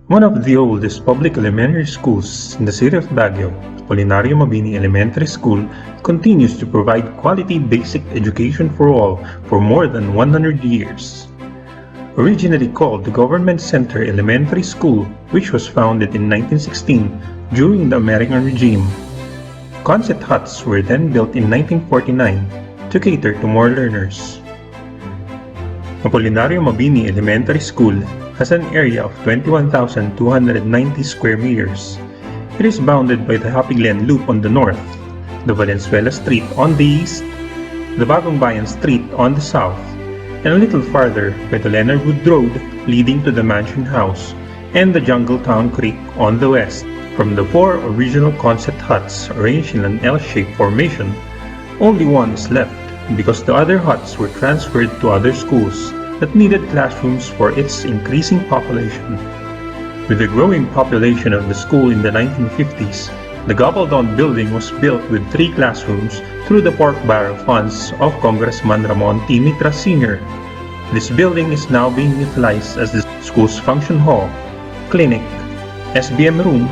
One of the oldest public elementary schools in the city of Baguio, Apolinario Mabini Elementary School, continues to provide quality basic education for all for more than 100 years. Originally called the Government Center Elementary School, which was founded in 1916 during the American regime, concept huts were then built in 1949 to cater to more learners. Apolinario Mabini Elementary School has an area of 21,290 square meters. It is bounded by the Happy Glen Loop on the north, the Valenzuela Street on the east, the Bagong Bayan Street on the south, and a little farther by the Leonard Wood Road leading to the Mansion House and the Jungle Town Creek on the west. From the four original concept huts arranged in an L-shaped formation, only one is left because the other huts were transferred to other schools that needed classrooms for its increasing population. With the growing population of the school in the 1950s, the Gabaldon building was built with 3 classrooms through the pork barrel funds of Congressman Ramon T. Mitra Sr. This building is now being utilized as the school's function hall, clinic, SBM room,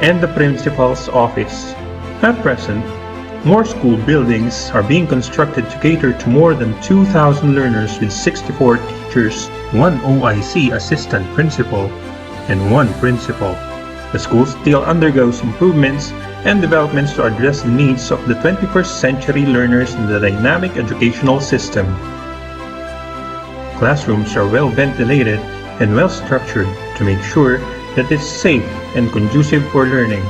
and the principal's office. At present, more school buildings are being constructed to cater to more than 2,000 learners with 64 teachers, 1 OIC assistant principal, and 1 principal. The school still undergoes improvements and developments to address the needs of the 21st century learners in the dynamic educational system. Classrooms are well ventilated and well structured to make sure that it's safe and conducive for learning.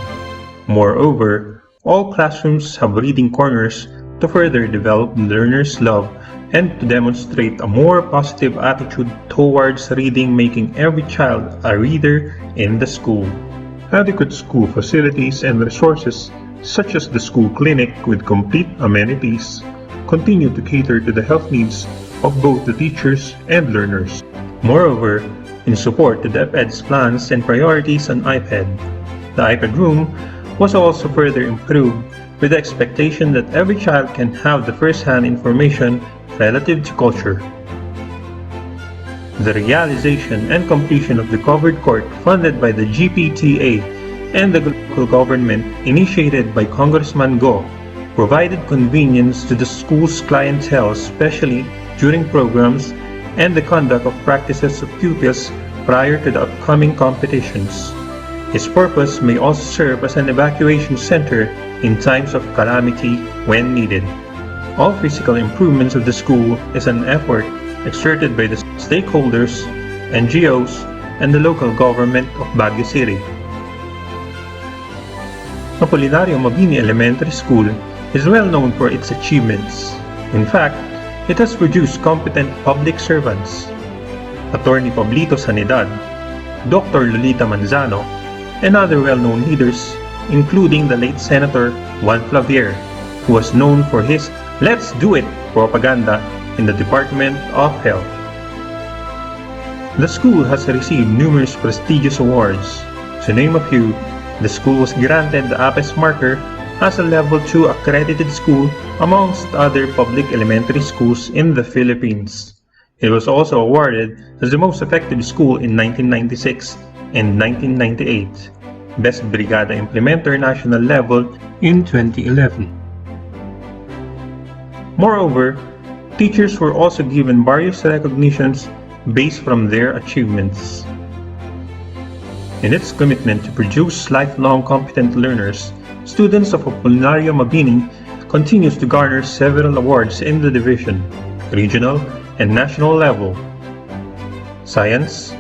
Moreover, all classrooms have reading corners to further develop learners' love and to demonstrate a more positive attitude towards reading, making every child a reader in the school. Adequate school facilities and resources, such as the school clinic with complete amenities, continue to cater to the health needs of both the teachers and learners. Moreover, in support to the DepEd's plans and priorities on iPad, the iPad room was also further improved with the expectation that every child can have the first-hand information relative to culture. The realization and completion of the covered court funded by the GPTA and the local government initiated by Congressman Go provided convenience to the school's clientele, especially during programs and the conduct of practices of pupils prior to the upcoming competitions. Its purpose may also serve as an evacuation center in times of calamity when needed. All physical improvements of the school is an effort exerted by the stakeholders, NGOs, and the local government of Baguio City. Apolinario Mabini Elementary School is well known for its achievements. In fact, it has produced competent public servants. Attorney Pablito Sanidad, Dr. Lolita Manzano, and other well-known leaders, including the late Senator Juan Flavier, who was known for his "Let's Do It" propaganda in the Department of Health. The school has received numerous prestigious awards. To name a few, the school was granted the APES marker as a Level 2 accredited school amongst other public elementary schools in the Philippines. It was also awarded as the most effective school in 1996 and 1998, Best Brigada Implementer National Level in 2011. Moreover, teachers were also given various recognitions based from their achievements. In its commitment to produce lifelong competent learners, students of Apolinario Mabini continues to garner several awards in the division, regional, and national level. Science,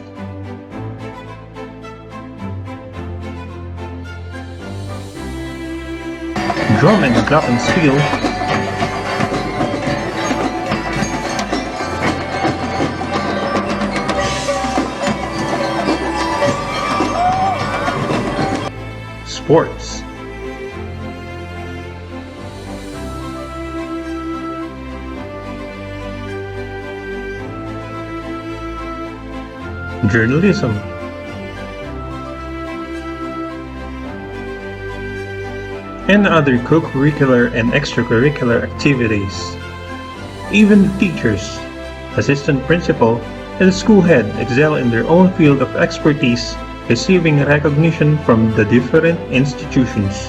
drum and glockenspiel, sports, journalism, and other co-curricular and extracurricular activities. Even the teachers, assistant principal, and the school head excel in their own field of expertise receiving recognition from the different institutions.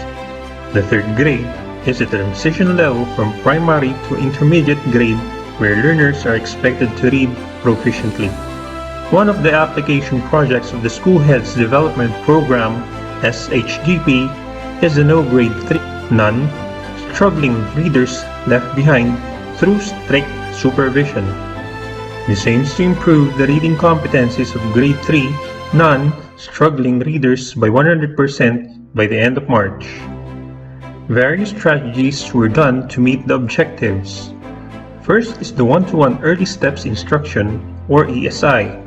The third grade is a transition level from primary to intermediate grade where learners are expected to read proficiently. One of the application projects of the School Heads Development Program, SHDP, is the No Grade 3 Non-Struggling Readers Left Behind through strict supervision. This aims to improve the reading competencies of Grade 3 non-struggling readers by 100% by the end of March. Various strategies were done to meet the objectives. First is the one-to-one Early Steps Instruction, or ESI,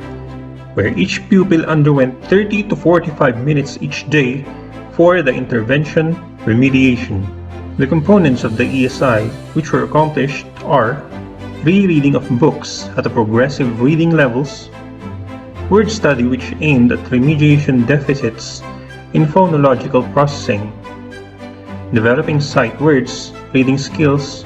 where each pupil underwent 30 to 45 minutes each day for the intervention remediation. The components of the ESI which were accomplished are rereading of books at a progressive reading levels, word study which aimed at remediation deficits in phonological processing, developing sight words, reading skills,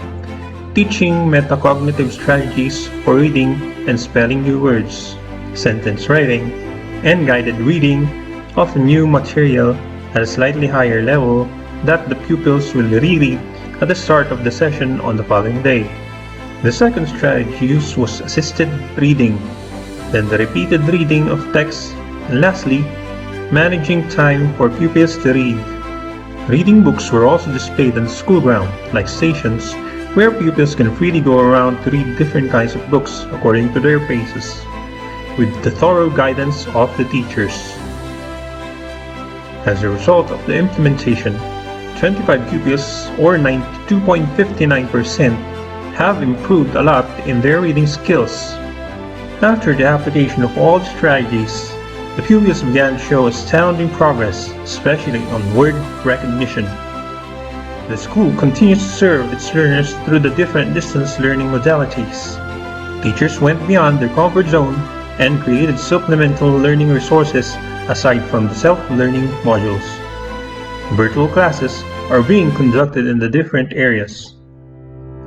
teaching metacognitive strategies for reading and spelling new words, sentence writing, and guided reading of new material at a slightly higher level that the pupils will reread at the start of the session on the following day. The second strategy used was assisted reading, then the repeated reading of text, and lastly, managing time for pupils to read. Reading books were also displayed on the school ground, like stations, where pupils can freely go around to read different kinds of books according to their paces, with the thorough guidance of the teachers. As a result of the implementation, 25 pupils, or 92.59%, have improved a lot in their reading skills. After the application of all the strategies, the pupils began to show astounding progress, especially on word recognition. The school continues to serve its learners through the different distance learning modalities. Teachers went beyond their comfort zone and created supplemental learning resources aside from the self-learning modules. Virtual classes are being conducted in the different areas.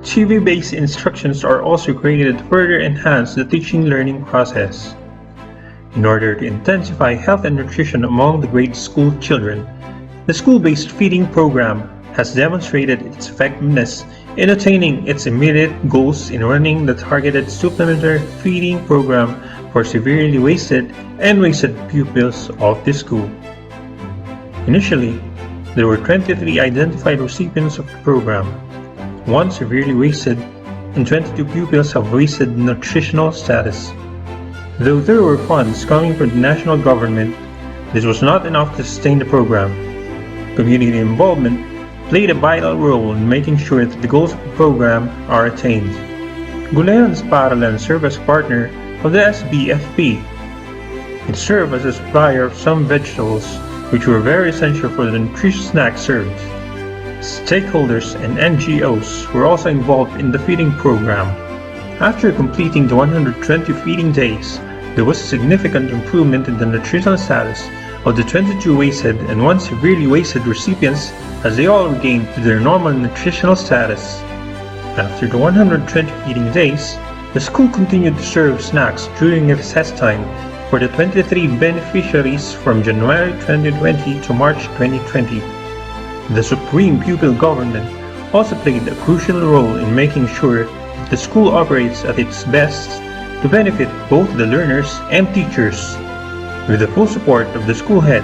TV-based instructions are also created to further enhance the teaching-learning process. In order to intensify health and nutrition among the grade school children, the school-based feeding program has demonstrated its effectiveness in attaining its immediate goals in running the targeted supplementary feeding program for severely wasted and wasted pupils of the school. Initially, there were 23 identified recipients of the program, 1 severely wasted, and 22 pupils have wasted nutritional status. Though there were funds coming from the national government, this was not enough to sustain the program. Community involvement played a vital role in making sure that the goals of the program are attained. Gulayan's Paralan served as partner of the SBFP. It served as a supplier of some vegetables which were very essential for the nutritious snacks served. Stakeholders and NGOs were also involved in the feeding program. After completing the 120 feeding days, there was a significant improvement in the nutritional status of the 22 wasted and 1 severely wasted recipients as they all regained to their normal nutritional status. After the 120 feeding days, the school continued to serve snacks during recess time for the 23 beneficiaries from January 2020 to March 2020. The Supreme Pupil Government also played a crucial role in making sure that the school operates at its best to benefit both the learners and teachers. With the full support of the school head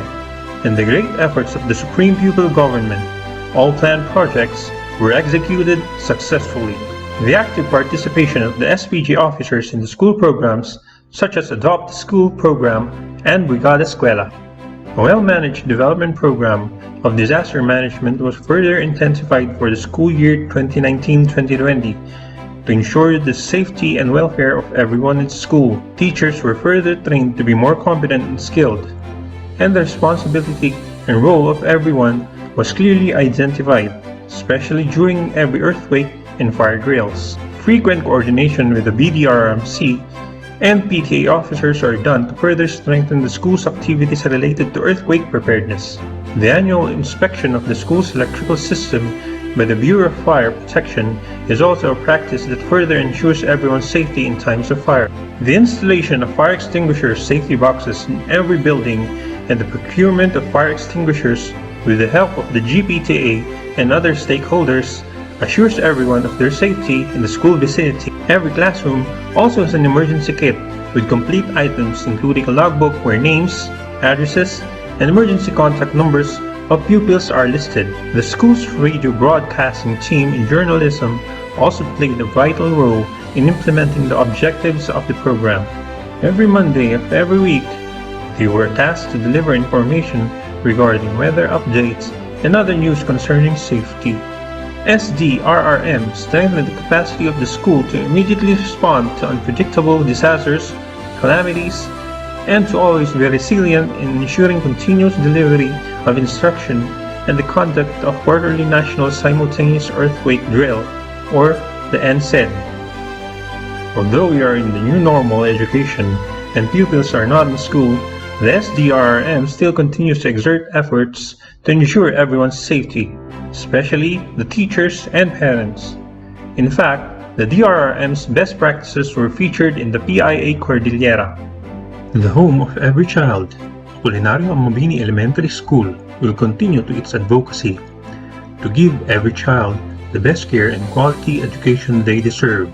and the great efforts of the Supreme Pupil Government, all planned projects were executed successfully. The active participation of the SPG officers in the school programs such as Adopt School Program and Brigada Eskwela. A well-managed development program of disaster management was further intensified for the school year 2019-2020 to ensure the safety and welfare of everyone in school. Teachers were further trained to be more competent and skilled, and the responsibility and role of everyone was clearly identified, especially during every earthquake and fire drills. Frequent coordination with the BDRMC and PTA officers are done to further strengthen the school's activities related to earthquake preparedness. The annual inspection of the school's electrical system by the Bureau of Fire Protection is also a practice that further ensures everyone's safety in times of fire. The installation of fire extinguisher safety boxes in every building and the procurement of fire extinguishers with the help of the GPTA and other stakeholders assures everyone of their safety in the school vicinity. Every classroom also has an emergency kit with complete items including a logbook where names, addresses, and emergency contact numbers of pupils are listed. The school's radio broadcasting team in journalism also played a vital role in implementing the objectives of the program. Every Monday of every week, they were tasked to deliver information regarding weather updates and other news concerning safety. SDRRM strengthened the capacity of the school to immediately respond to unpredictable disasters, calamities, and to always be resilient in ensuring continuous delivery of instruction and the conduct of quarterly National Simultaneous Earthquake Drill, or the NSED. Although we are in the new normal education and pupils are not in school, the SDRRM still continues to exert efforts to ensure everyone's safety, especially the teachers and parents. In fact, the DRRM's best practices were featured in the PIA Cordillera. The home of every child, Apolinario Mabini Elementary School will continue to its advocacy to give every child the best care and quality education they deserve.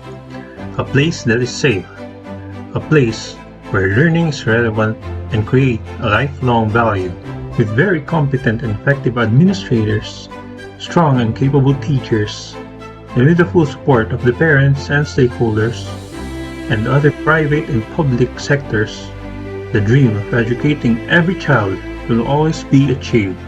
A place that is safe, a place where learning is relevant and create a lifelong value, with very competent and effective administrators, strong and capable teachers, and with the full support of the parents and stakeholders, and other private and public sectors. The dream of educating every child will always be achieved.